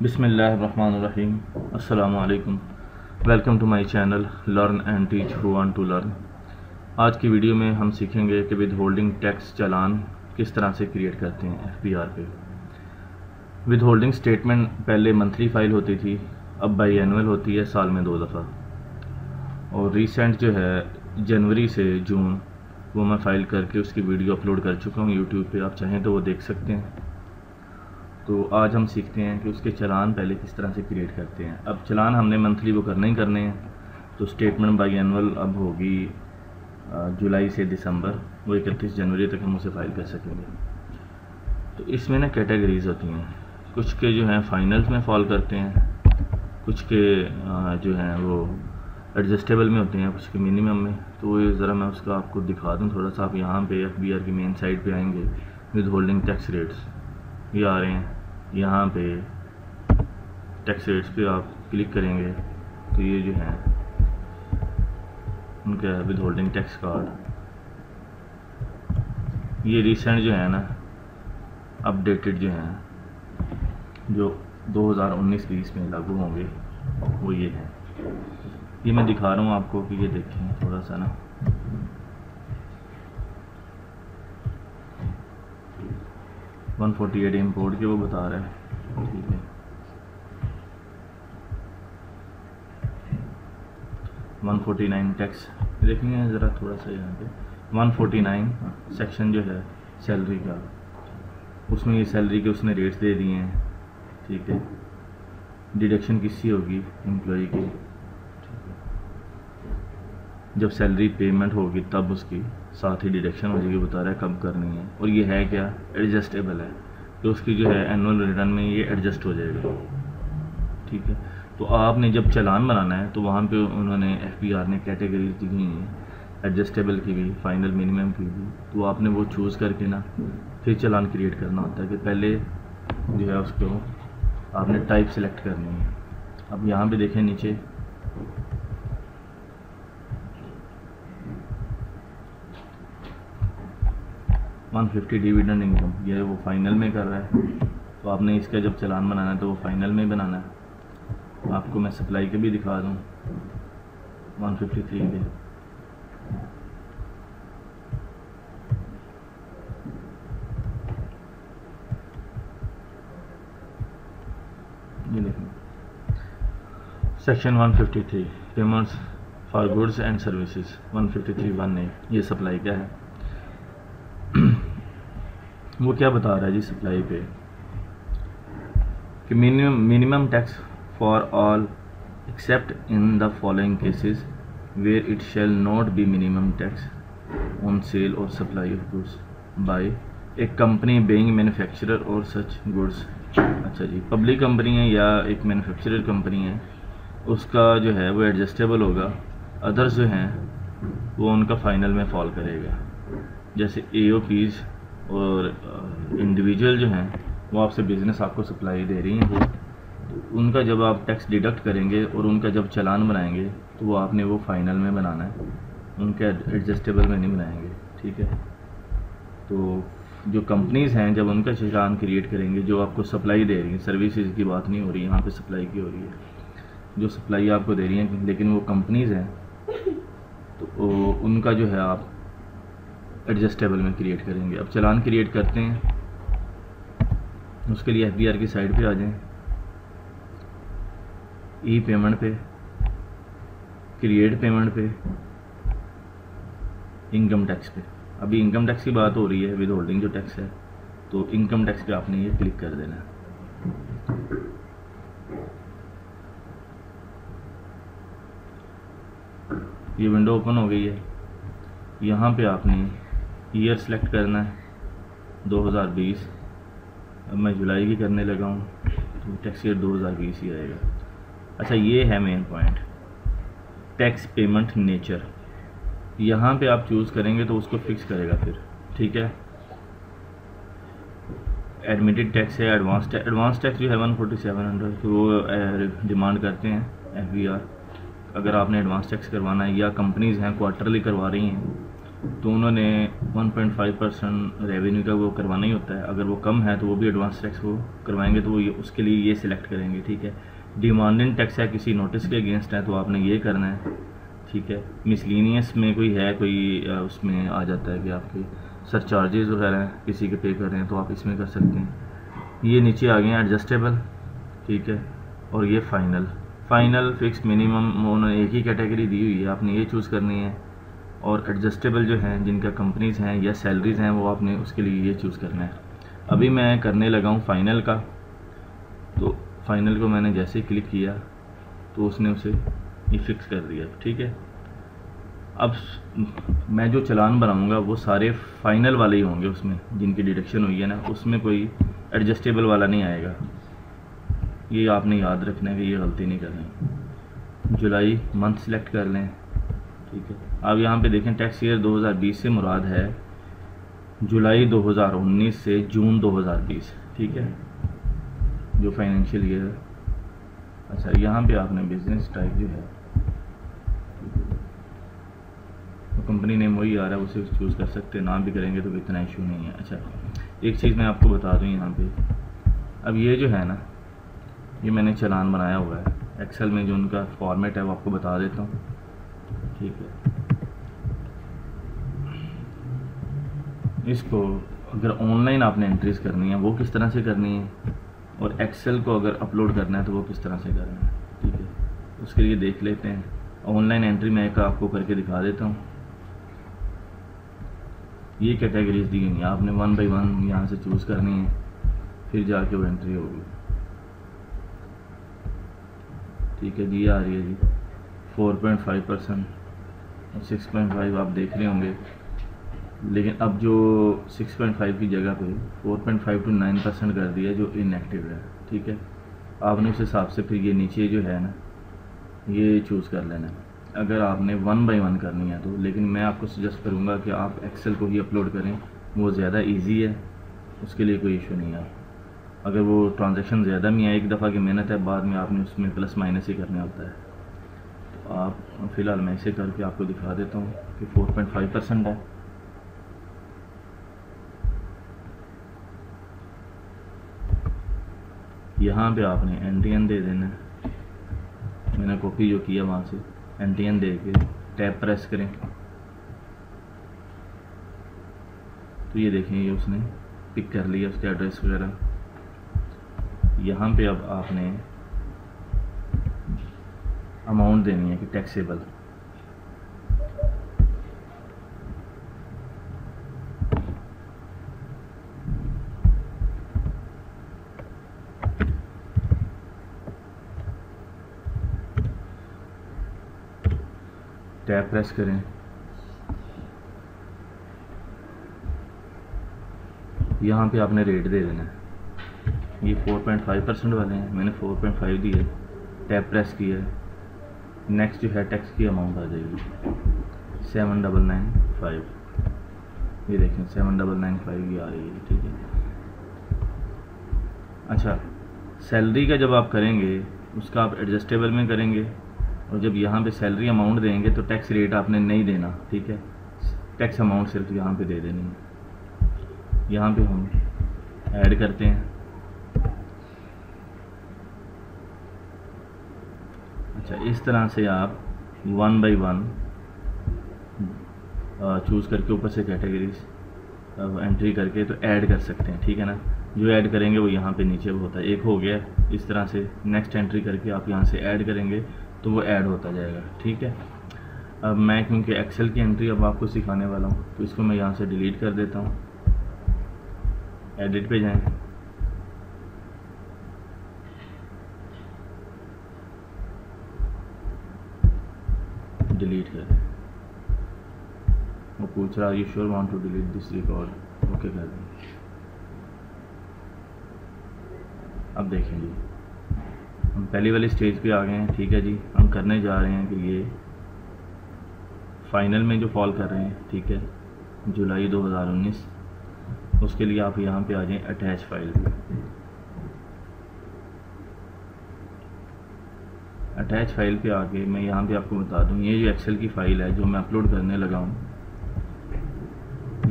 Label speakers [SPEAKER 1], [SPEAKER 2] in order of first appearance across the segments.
[SPEAKER 1] बिस्मिल्लाहिर्रहमानिर्रहीम। अस्सलामु अलैकुम। Welcome to my channel learn and teach who want to learn. आज की वीडियो में हम सीखेंगे कि विद होल्डिंग टैक्स चालान किस तरह से क्रिएट करते हैं FBR पे। विद होल्डिंग स्टेटमेंट पहले मंथली फ़ाइल होती थी, अब बाई एनुअल होती है, साल में 2 दफ़ा। और रिसेंट जो है जनवरी से जून वो मैं फ़ाइल करके उसकी वीडियो अपलोड कर चुका हूँ यूट्यूब पे, आप चाहें तो वो देख सकते हैं। तो आज हम सीखते हैं कि उसके चालान पहले किस तरह से क्रिएट करते हैं। अब चालान हमने मंथली वो करने ही करने हैं, तो स्टेटमेंट बाई एनुअल अब होगी जुलाई से दिसंबर, वो 31 जनवरी तक हम उसे फाइल कर सकेंगे। तो इसमें ना कैटेगरीज होती हैं, कुछ के जो हैं फाइनल्स में फॉल करते हैं, कुछ के जो हैं वो एडजस्टेबल में होते हैं, कुछ के मिनिमम में। तो ये ज़रा मैं उसका आपको दिखा दूँ थोड़ा सा। आप यहाँ पे FBR की मेन साइट पे आएंगे, विद होल्डिंग टैक्स रेट्स ये आ रहे हैं। यहाँ पे टैक्स रेट्स पे आप क्लिक करेंगे तो ये जो है उनका विद होल्डिंग टैक्स कार्ड, ये रिसेंट जो है ना अपडेटेड जो हैं जो 2019-20 में लागू होंगे वो ये हैं। ये मैं दिखा रहा हूँ आपको कि ये देखें थोड़ा सा ना। $148 इम्पोर्ट के वो बता रहा है, ठीक है। 149 टैक्स देखेंगे ज़रा थोड़ा सा यहाँ पे। 149 सेक्शन जो है सैलरी का, उसमें ये सैलरी के उसने रेट्स दे दिए हैं, ठीक है। डिडक्शन किसकी होगी? एम्प्लॉई की, ठीक है। जब सैलरी पेमेंट होगी तब उसकी साथ ही डिडक्शन हो जाएगी, बता रहा है कब करनी है। और ये है क्या? एडजस्टेबल है, तो उसकी जो है एनुअल रिटर्न में ये एडजस्ट हो जाएगा, ठीक है। तो आपने जब चालान बनाना है तो वहाँ पे उन्होंने FBR ने कैटेगरीज दी हुई हैं, एडजस्टेबल की भी, फाइनल मिनिमम की भी। तो आपने वो चूज़ करके ना फिर चालान क्रिएट करना होता है कि पहले जो है उसको आपने टाइप सेलेक्ट करनी है। अब यहाँ पे देखें नीचे $150 डिविडेंड इनकम, ये वो फाइनल में कर रहा है। तो आपने इसका जब चालान बनाना है तो वो फाइनल में बनाना है। आपको मैं सप्लाई के भी दिखा दूँ 153 के। ये देखें section 153 payments for goods and services 153(1)(a, ये सप्लाई क्या है। वो क्या बता रहा है जी सप्लाई पे कि minimum tax for all except in the following cases where it shall not be minimum tax on sale और supply of goods by a company being manufacturer और सच गुड्स। अच्छा जी, पब्लिक कंपनी है या एक manufacturer company है, उसका जो है वो एडजस्टेबल होगा। अदर्स जो हैं वो उनका फाइनल में फॉल करेगा। जैसे AOPs और इंडिविजुअल जो हैं वो आपसे बिज़नेस आपको सप्लाई दे रही हैं, तो उनका जब आप टैक्स डिडक्ट करेंगे और उनका जब चालान बनाएंगे तो वो आपने वो फाइनल में बनाना है, उनके एडजस्टेबल में नहीं बनाएंगे, ठीक है। तो जो कंपनीज़ हैं जब उनका चालान क्रिएट करेंगे, जो आपको सप्लाई दे रही हैं, सर्विसेज की बात नहीं हो रही यहाँ पे, सप्लाई की हो रही है, जो सप्लाई आपको दे रही हैं, लेकिन वो कंपनीज़ हैं तो उनका जो है आप एडजस्टेबल में क्रिएट करेंगे। अब चालान क्रिएट करते हैं, उसके लिए FBR की साइट पे आ जाएं, ई पेमेंट पे, क्रिएट पेमेंट पे, इनकम टैक्स पे। अभी इनकम टैक्स की बात हो रही है, विद होल्डिंग जो टैक्स है, तो इनकम टैक्स पे आपने ये क्लिक कर देना है। ये विंडो ओपन हो गई है। यहाँ पे आपने ईयर सेलेक्ट करना है 2020। अब मैं जुलाई की करने लगा हूँ तो टैक्स ईयर 2020 ही आएगा। अच्छा, ये है main point, tax payment nature. यहाँ पे आप चूज़ करेंगे तो उसको फिक्स करेगा फिर, ठीक है। एडमिटेड टैक्स है, एडवांस टैक्स जो है 14700 तो वो डिमांड करते हैं FBR। अगर आपने एडवांस टैक्स करवाना है या कंपनीज़ हैं क्वार्टरली करवा रही हैं तो उन्होंने 1.5% रेवेन्यू का वो करवाना ही होता है। अगर वो कम है तो वो भी एडवांस टैक्स वो करवाएंगे, तो वो उसके लिए ये सिलेक्ट करेंगे, ठीक है। डिमांडिंग टैक्स है, किसी नोटिस के अगेंस्ट है, तो आपने ये करना है, ठीक है। मिसलिनियस में कोई है, कोई उसमें आ जाता है कि आपके सरचार्जेस वगैरह किसी के पे कर रहे हैं, तो आप इसमें कर सकते हैं। ये नीचे आ गए हैं एडजस्टेबल, ठीक है, और ये फाइनल फिक्स मिनिमम उन्होंने एक ही कैटेगरी दी हुई है, आपने ये चूज़ करनी है। और एडजस्टेबल जो हैं जिनका कंपनीज़ हैं या सैलरीज़ हैं, वो आपने उसके लिए ये चूज़ करना है। अभी मैं करने लगा हूँ फाइनल का, तो फाइनल को मैंने जैसे ही क्लिक किया तो उसने उसे ये फिक्स कर दिया, ठीक है। अब मैं जो चालान बनाऊंगा वो सारे फाइनल वाले ही होंगे, उसमें जिनकी डिडक्शन हुई है ना, उसमें कोई एडजस्टेबल वाला नहीं आएगा। ये आपने याद रखना है कि ये गलती नहीं करनी। जुलाई मंथ सेलेक्ट कर लें, ठीक है। अब यहाँ पे देखें टैक्स ईयर 2020 से मुराद है जुलाई 2019 से जून 2020, ठीक है, जो फाइनेंशियल ईयर है। अच्छा, यहाँ पे आपने बिजनेस टाइप जो है तो कंपनी नेम वही आ रहा है, उसे चूज़ कर सकते हैं, नाम भी करेंगे तो इतना इशू नहीं है। अच्छा, एक चीज़ मैं आपको बता दूँ यहाँ पे, अब ये जो है ना, ये मैंने चालान बनाया हुआ है एक्सेल में, जो उनका फॉर्मेट है वो आपको बता देता हूँ, ठीक है। इसको अगर ऑनलाइन आपने एंट्रीज करनी है वो किस तरह से करनी है, और एक्सेल को अगर अपलोड करना है तो वो किस तरह से करना है, ठीक है। उसके लिए देख लेते हैं। ऑनलाइन एंट्री मैं एक आपको करके दिखा देता हूँ। ये कैटेगरीज दी गई हैं, आपने 1 बाई 1 यहाँ से चूज़ करनी है, फिर जाके वो एंट्री होगी, ठीक है जी। आ रही है जी 4.5% और 6.5 आप देख रहे होंगे, लेकिन अब जो 6.5 की जगह पे 4.5 to 9% कर दिया जो इनएक्टिव है, ठीक है। आपने उस हिसाब से फिर ये नीचे जो है ना, ये चूज़ कर लेना है अगर आपने 1 बाई 1 करनी है तो। लेकिन मैं आपको सजेस्ट करूँगा कि आप एक्सेल को ही अपलोड करें, वो ज़्यादा ईजी है, उसके लिए कोई इशू नहीं है। अगर वो ट्रांजैक्शन ज़्यादा में है, एक दफ़ा की मेहनत है, बाद में आपने उसमें प्लस माइनस ही करना होता है। तो आप फ़िलहाल मैं इसे करके आपको दिखा देता हूँ कि 4.5% है। यहाँ पे आपने NTN दे देना है, मैंने कॉपी जो किया वहाँ से NTN दे के टैब प्रेस करें तो ये देखें ये उसने पिक कर लिया उसके एड्रेस वगैरह। यहाँ पे अब आपने अमाउंट देनी है कि टैक्सेबल, टैब प्रेस करें। यहाँ पे आपने रेट दे देना है, ये 4.5% वाले हैं, मैंने 4.5 दी है, टैब प्रेस किया है। नेक्स्ट जो है टैक्स की अमाउंट आ जाएगी 7,995, ये देखें 7,995 ये आ रही है, ठीक है। अच्छा, सैलरी का जब आप करेंगे उसका आप एडजस्टेबल में करेंगे, और जब यहाँ पे सैलरी अमाउंट देंगे तो टैक्स रेट आपने नहीं देना, ठीक है। टैक्स अमाउंट सिर्फ यहाँ पे दे देनी है। यहाँ पे हम ऐड करते हैं। अच्छा, इस तरह से आप 1 बाई 1 चूज़ करके ऊपर से कैटेगरीज एंट्री करके तो ऐड कर सकते हैं, ठीक है ना। जो ऐड करेंगे वो यहाँ पे नीचे होता है, एक हो गया। इस तरह से नेक्स्ट एंट्री करके आप यहाँ से ऐड करेंगे तो वो ऐड होता जाएगा, ठीक है। अब मैं क्योंकि एक्सेल की एंट्री अब आपको सिखाने वाला हूँ तो इसको मैं यहाँ से डिलीट कर देता हूँ। एडिट पे जाएं, डिलीट कर दें। वो पूछ रहा you sure want to delete this record, okay कर दें। अब देखें जी, हम पहली वाली स्टेज पे आ गए हैं, ठीक है जी। हम करने जा रहे हैं कि ये फाइनल में जो फॉल कर रहे हैं, ठीक है, जुलाई 2019, उसके लिए आप यहाँ पे आ जाएं अटैच फाइल पे। अटैच फाइल पे आके मैं यहाँ पे आपको बता दूँ, ये जो एक्सेल की फ़ाइल है जो मैं अपलोड करने लगा हूँ,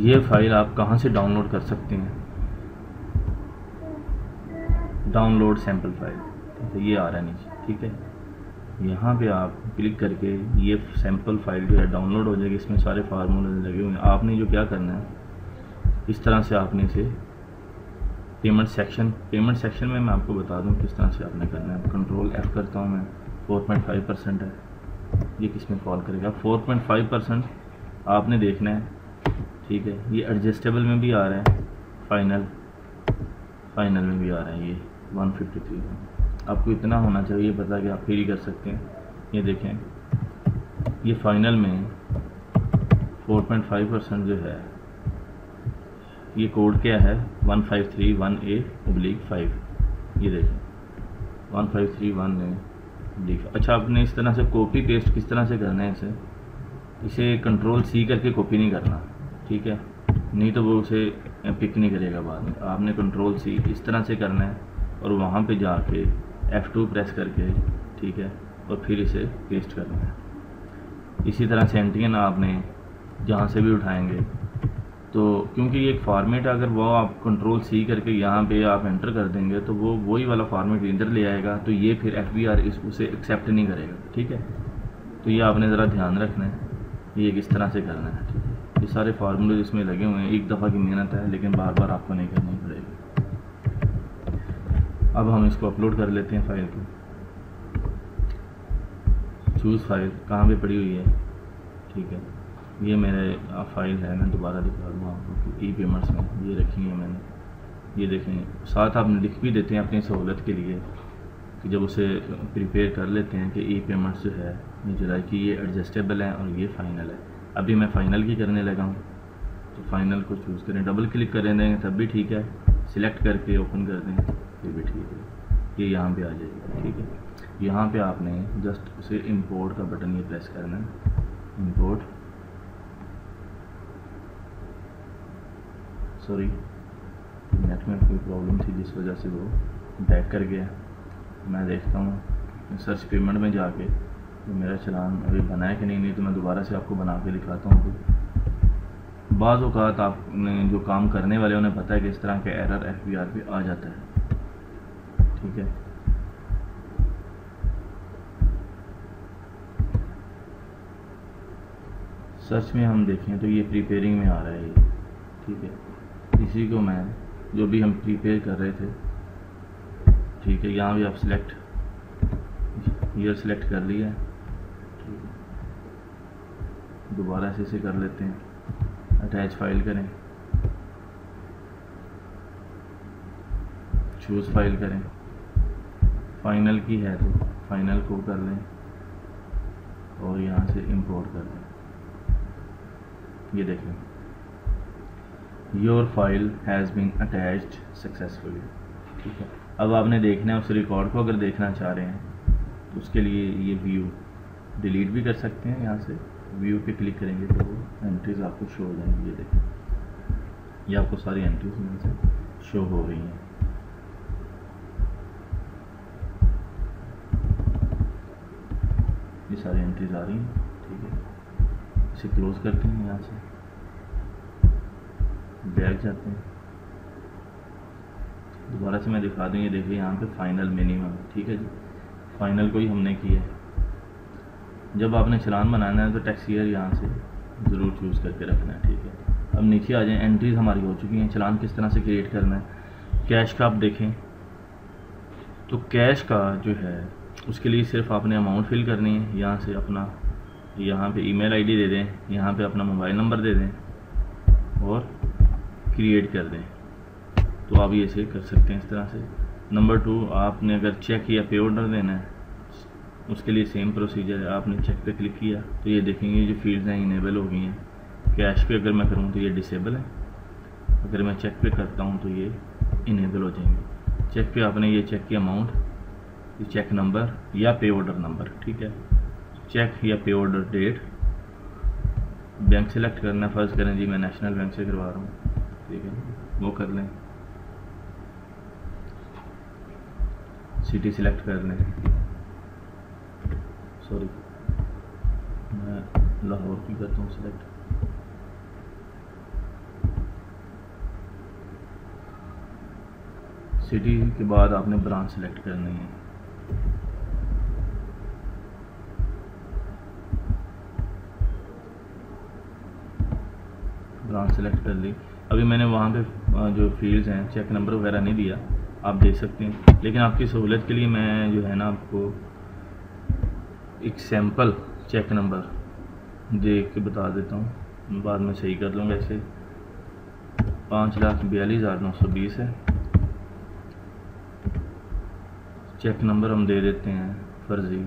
[SPEAKER 1] ये फाइल आप कहाँ से डाउनलोड कर सकते हैं, डाउनलोड सैम्पल फाइल, तो ये आ रहा है नीचे, ठीक है। यहाँ पे आप क्लिक करके ये सैम्पल फाइल जो है डाउनलोड हो जाएगी। इसमें सारे फार्मूले लगे हुए हैं। आपने जो क्या करना है, इस तरह से आपने इसे पेमेंट सेक्शन में मैं आपको बता दूं किस तरह से आपने करना है। कंट्रोल F करता हूँ मैं, 4.5% है, ये किस में कॉल करेगा, 4.5% आपने देखना है, ठीक है। ये एडजस्टेबल में भी आ रहा है, फाइनल में भी आ रहा है, ये 153 आपको इतना होना चाहिए पता कि आप फिर ही कर सकते हैं। ये देखें, ये फाइनल में 4.5% जो है, ये कोड क्या है, 1531A/5, ये देखें 1531A/5। अच्छा, आपने इस तरह से कॉपी पेस्ट किस तरह से करना है, इसे कंट्रोल C करके कॉपी नहीं करना, ठीक है, नहीं तो वो उसे पिक नहीं करेगा बाद में। आपने कंट्रोल C इस तरह से करना है और वहाँ पे जाके F2 प्रेस करके, ठीक है, और फिर इसे पेस्ट करना है। इसी तरह से एंट्रियाँ आपने जहाँ से भी उठाएंगे, तो क्योंकि ये एक फॉर्मेट है, अगर वो आप कंट्रोल C करके यहाँ पे आप एंटर कर देंगे तो वो वही वाला फॉर्मेट इधर ले आएगा, तो ये फिर FBR उसे एक्सेप्ट नहीं करेगा, ठीक है। तो ये आपने ज़रा ध्यान रखना है, ये किस तरह से करना है, ठीक है। ये सारे फार्मूले इसमें लगे हुए हैं, एक दफ़ा की मेहनत है, लेकिन बार बार आपको नहीं करनी पड़ेगी। अब हम इसको अपलोड कर लेते हैं फाइल को। चूज़ फाइल कहाँ पे पड़ी हुई है, ठीक है, ये मेरे फाइल है, मैं दोबारा दिखा दूँ आपको कि ई-पेमेंट्स में ये रखी है मैंने। ये देखें, साथ आप लिख भी देते हैं अपनी सहूलत के लिए कि जब उसे प्रिपेयर कर लेते हैं कि ई-पेमेंट्स जो है जुलाई की, ये एडजस्टेबल है और ये फ़ाइनल है। अभी मैं फ़ाइनल की करने लगा हूँ, तो फ़ाइनल को चूज़ करें, डबल क्लिक करें देंगे तब भी ठीक है, सिलेक्ट करके ओपन कर दें फिर भी ठीक है, ये यहाँ पे आ जाएगा, ठीक है। यहाँ पे आपने जस्ट उसे इंपोर्ट का बटन ये प्रेस करना है, इंपोर्ट, सॉरी नेट में कोई प्रॉब्लम थी जिस वजह से वो बैक कर गया। मैं देखता हूँ सर्च पेमेंट में जाके तो मेरा चलान अभी बना है कि नहीं, तो मैं दोबारा से आपको बना के दिखाता हूँ। बाज़ औक़ात आपने जो काम करने वाले उन्हें पता है कि इस तरह के एरर FBR पे आ जाता है, ठीक है। सर्च में हम देखें तो ये प्रिपेयरिंग में आ रहा है ये, ठीक है। इसी को मैं जो भी हम प्रिपेयर कर रहे थे, ठीक है, यहाँ भी आप सिलेक्ट ईयर सिलेक्ट कर लिया है, ठीक है। दोबारा से इसे कर लेते हैं, अटैच फाइल करें, चूज़ फाइल करें, फाइनल की है तो फाइनल को कर लें और यहाँ से इंपोर्ट कर लें। ये देखें, your file has been attached successfully, ठीक है। अब आपने देखना है उस रिकॉर्ड को, अगर देखना चाह रहे हैं तो उसके लिए ये व्यू डिलीट भी कर सकते हैं। यहाँ से व्यू पे क्लिक करेंगे तो वो एंट्रीज आपको शो हो जाएंगी। ये देखें, ये आपको सारी एंट्रीज में से शो हो रही हैं। ये सारी एंट्रीज आ रही हैं, ठीक है। इसे क्लोज करते हैं, यहाँ से बैक जाते हैं, दोबारा से मैं दिखा दूँ। ये देखिए यहाँ पे फाइनल मिनिमम, ठीक है जी, फाइनल को ही हमने किया है। जब आपने चलान बनाना है तो टैक्स ईयर यहाँ से ज़रूर चूज़ करके रखना है, ठीक है। अब नीचे आ जाएं, एंट्रीज हमारी हो चुकी हैं। चलान किस तरह से क्रिएट करना है, कैश का आप देखें तो कैश का जो है उसके लिए सिर्फ आपने अमाउंट फिल करनी है। यहाँ से अपना यहाँ पे ईमेल आईडी दे दें, यहाँ पे अपना मोबाइल नंबर दे दें और क्रिएट कर दें, तो आप ये से कर सकते हैं इस तरह से। नंबर 2, आपने अगर चेक या पे ऑर्डर देना है उसके लिए सेम प्रोसीजर है। आपने चेक पे क्लिक किया तो ये देखेंगे जो फील्ड्स हैं इनेबल हो गई हैं। कैश पे अगर मैं करूँ तो ये डिसेबल है, अगर मैं चेक पे करता हूँ तो ये इनेबल हो जाएंगे। चेक पे आपने ये चेक की अमाउंट, ये चेक नंबर या पे ऑर्डर नंबर, ठीक है। चेक या पे ऑर्डर डेट, बैंक सेलेक्ट करना है। फ़र्ज़ करें जी मैं नेशनल बैंक से करवा रहा हूँ, ठीक है, वो कर लें। सिटी सिलेक्ट कर लें, सॉरी मैं लाहौर की करता हूँ सिलेक्ट। सिटी के बाद आपने ब्रांच सेलेक्ट करनी है। ब्रांच सेलेक्ट कर ली। अभी मैंने वहाँ पे जो फील्ड्स हैं चेक नंबर वगैरह नहीं दिया, आप देख सकते हैं, लेकिन आपकी सहूलियत के लिए मैं जो है ना आपको एक सैम्पल चेक नंबर देख के बता देता हूँ, बाद में सही कर लूँगा। ऐसे 5,42,920 है। चेक नंबर हम दे देते हैं फर्जी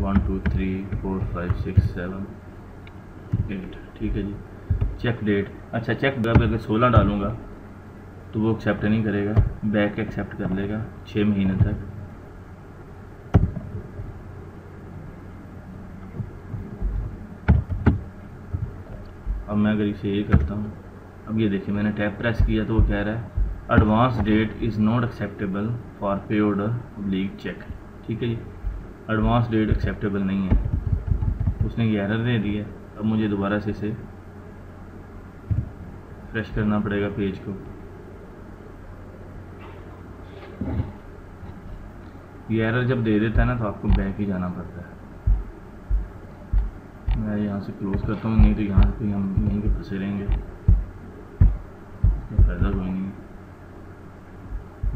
[SPEAKER 1] 1 2 3 4 5 6 7 8, ठीक है जी। चेक डेट, अच्छा चेक डेट अगर 16 डालूंगा तो वो एक्सेप्ट नहीं करेगा, बैक एक्सेप्ट कर लेगा 6 महीने तक। अब मैं अगर इसे ये करता हूँ, अब ये देखिए मैंने टैब प्रेस किया तो वो कह रहा है advance date is not acceptable for pay order league cheque, ठीक है जी। एडवांस डेट एक्सेप्टेबल नहीं है, उसने ये एरर दे दी है। अब मुझे दोबारा से इसे फ्रेश करना पड़ेगा पेज को। ये एरर जब दे देता है ना तो आपको बैक ही जाना पड़ता है। मैं यहाँ से क्लोज करता हूँ, नहीं तो यहाँ पे हम यहीं पे फंसे रहेंगे, तो फ़ायदा कोई नहीं।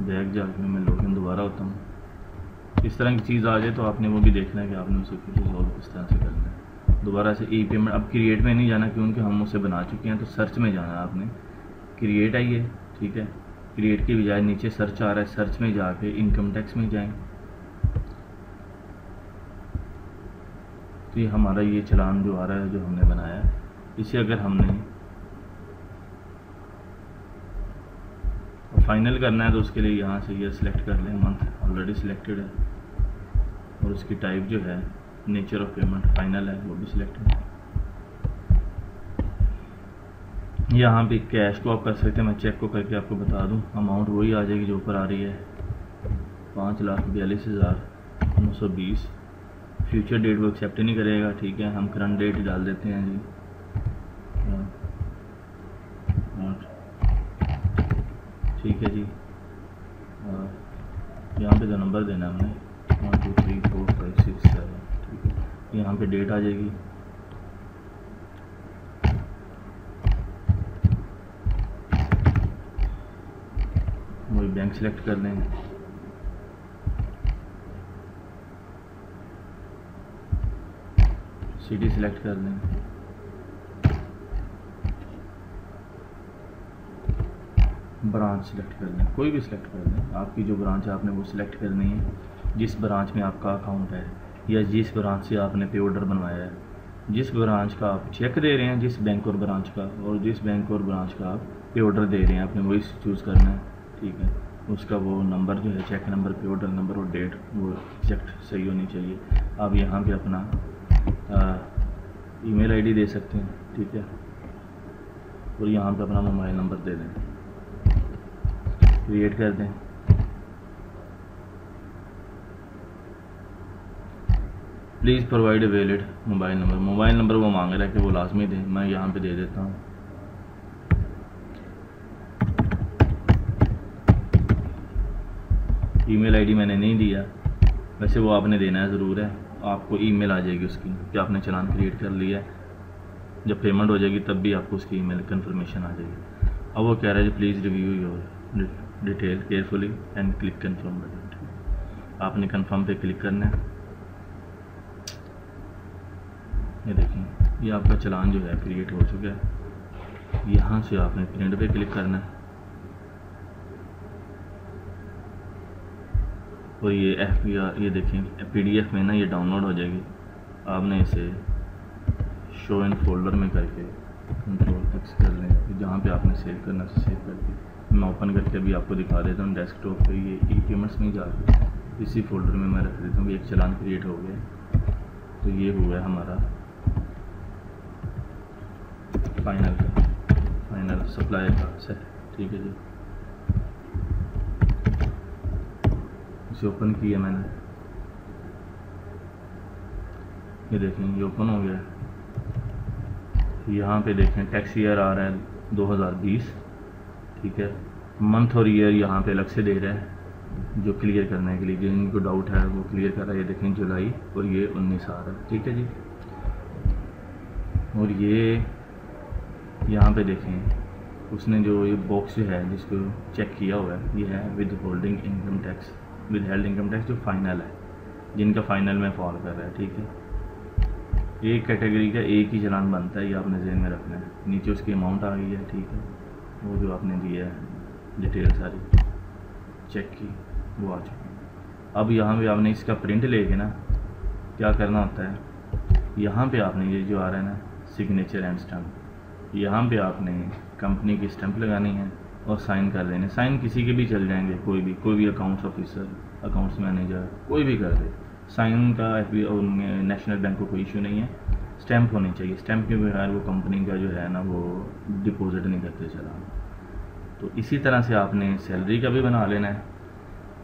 [SPEAKER 1] बैक जाके मैं लॉगिन दोबारा होता हूँ। इस तरह की चीज़ आ जाए तो आपने वो भी देखना है कि आपने उसे फिर रिजॉल्व किस तरह से करना है। दोबारा से ई पेमेंट, अब क्रिएट में नहीं जाना क्योंकि हम उसे बना चुके हैं, तो सर्च में जाना है आपने। क्रिएट आइए, ठीक है। क्रिएट की बजाय नीचे सर्च आ रहा है, सर्च में जाके इनकम टैक्स में जाएं। तो ये हमारा ये चालान जो आ रहा है जो हमने बनाया, इसे अगर हमने फाइनल करना है तो उसके लिए यहाँ से ये सिलेक्ट कर लें, मंथ ऑलरेडी सिलेक्टेड है, और उसकी टाइप जो है नेचर ऑफ पेमेंट फाइनल है, वो भी सिलेक्टेड है। यहाँ पे कैश को आप कर सकते हैं, मैं चेक को करके आपको बता दूँ, अमाउंट वही आ जाएगी जो ऊपर आ रही है 5,42,920। फ्यूचर डेट वो एक्सेप्ट नहीं करेगा, ठीक है। हम करंट डेट डाल देते हैं जी, ठीक है जी। यहाँ पे जो नंबर देना है हमने 1 2 3 4 5 6 7, ठीक है। यहाँ पे डेट आ जाएगी, वही बैंक सिलेक्ट कर लें, सिटी सिलेक्ट कर लें, ब्रांच सिलेक्ट कर लें, कोई भी सिलेक्ट कर लें। आपकी जो ब्रांच है आपने वो सिलेक्ट करनी है, जिस ब्रांच में आपका अकाउंट है या जिस ब्रांच से आपने पे ऑर्डर बनवाया है, जिस ब्रांच का आप चेक दे रहे हैं, जिस बैंक और ब्रांच का, और जिस बैंक और ब्रांच का आप पे ऑर्डर दे रहे हैं, आपने वही चूज़ करना है, ठीक है। उसका वो नंबर जो है चेक नंबर, पे ऑर्डर नंबर और डेट वो एग्जैक्ट सही होनी चाहिए। आप यहाँ पे अपना ईमेल आईडी दे सकते हैं, ठीक है, और यहाँ पे अपना मोबाइल नंबर दे दें, क्रिएट कर दें। Please provide a valid mobile number, mobile number वो मांग रहा है कि वो लाजमी दें, मैं यहाँ पे दे देता हूँ। ईमेल आईडी मैंने नहीं दिया, वैसे वो आपने देना है ज़रूर है, आपको ईमेल आ जाएगी उसकी कि आपने चालान क्रिएट कर लिया है। जब पेमेंट हो जाएगी तब भी आपको उसकी ईमेल कन्फर्मेशन आ जाएगी। अब वो कह रहा है जी please review your detail carefully and click confirm button. आपने कन्फर्म पे क्लिक करना है। ये देखें, ये आपका चालान जो है क्रिएट हो चुका है। यहाँ से आपने प्रिंट पे क्लिक करना है, और ये FBR, ये देखें PDF में ना ये डाउनलोड हो जाएगी। आपने इसे शो इन फोल्डर में करके Ctrl+X कर लें, जहाँ पे आपने सेव करना है सेव करके मैं ओपन करके अभी आपको दिखा देता हूँ। डेस्कटॉप पे ये ई-पेमेंट्स नहीं जा रही, इसी फोल्डर में मैं रख देता हूँ। एक चालान क्रिएट हो गया, तो ये हुआ है हमारा फाइनल सप्लाई का सेट, ठीक है जी। इसे ओपन किया मैंने, ये देखें ये ओपन हो गया। यहाँ पे देखें टैक्स ईयर आ रहा है 2020, ठीक है। मंथ और ईयर यहाँ पे अलग से दे रहा है, जो क्लियर करने के लिए, जिनको डाउट है वो क्लियर कर रहा है। ये देखें जुलाई और ये 19 आ रहा है, ठीक है जी। और ये यहाँ पे देखें उसने जो ये बॉक्स जो है जिसको चेक किया हुआ है, ये है with holding income tax, with held income tax जो फाइनल है, जिनका फाइनल में फॉल कर रहा है, ठीक है। एक कैटेगरी का एक ही चालान बनता है, ये आपने ज़हन में रखना है। नीचे उसकी अमाउंट आ गई है, ठीक है, वो जो आपने दिया है डिटेल सारी चेक की वो आ चुकी है। अब यहाँ पे आपने इसका प्रिंट लेके ना क्या करना होता है, यहाँ पे आपने ये जो आ रहा है ना सिग्नेचर एंड स्टैम्प, यहाँ पे आपने कंपनी की स्टैंप लगानी है और साइन कर देने। साइन किसी के भी चल जाएंगे, कोई भी अकाउंट्स ऑफिसर, अकाउंट्स मैनेजर, कोई भी कर दे। साइन का नेशनल बैंक को कोई इशू नहीं है, स्टैंप होनी चाहिए। स्टैंप के बगैर वो कंपनी का जो है ना वो डिपॉजिट नहीं करते चालान। तो इसी तरह से आपने सैलरी का भी बना लेना है,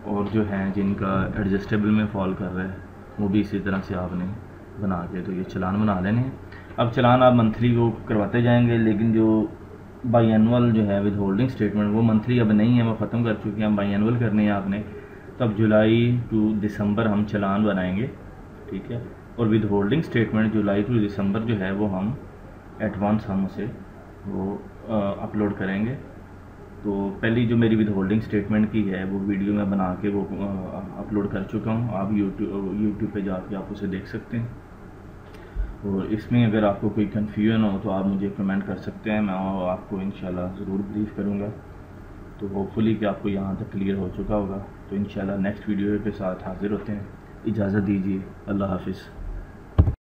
[SPEAKER 1] और जो है जिनका एडजस्टेबल में फॉल कर रहा है वो भी इसी तरह से आपने बना के तो ये चालान बना लेने हैं। अब चालान आप मंथली को करवाते जाएंगे, लेकिन जो बाई एनुअल जो है विद होल्डिंग स्टेटमेंट वो मंथली अब नहीं है, वो ख़त्म कर चुके हैं, बाई एनुअल करने हैं आपने। तब जुलाई टू दिसंबर हम चालान बनाएंगे, ठीक है। और विद होल्डिंग स्टेटमेंट जुलाई टू दिसंबर जो है वो हम एडवांस हम उसे वो अपलोड करेंगे। तो पहली जो मेरी विद होल्डिंग स्टेटमेंट की है वो वीडियो में बना के वो अपलोड कर चुका हूँ, आप यूट्यूब पे जाके आप उसे देख सकते हैं। और इसमें अगर आपको कोई कन्फ्यूजन हो तो आप मुझे कमेंट कर सकते हैं, मैं आपको इंशाल्लाह ज़रूर ब्रीफ करूँगा। तो होपफुली कि आपको यहाँ तक क्लियर हो चुका होगा। तो इंशाल्लाह नेक्स्ट वीडियो के साथ हाज़िर होते हैं। इजाज़त दीजिए, अल्लाह हाफिज़।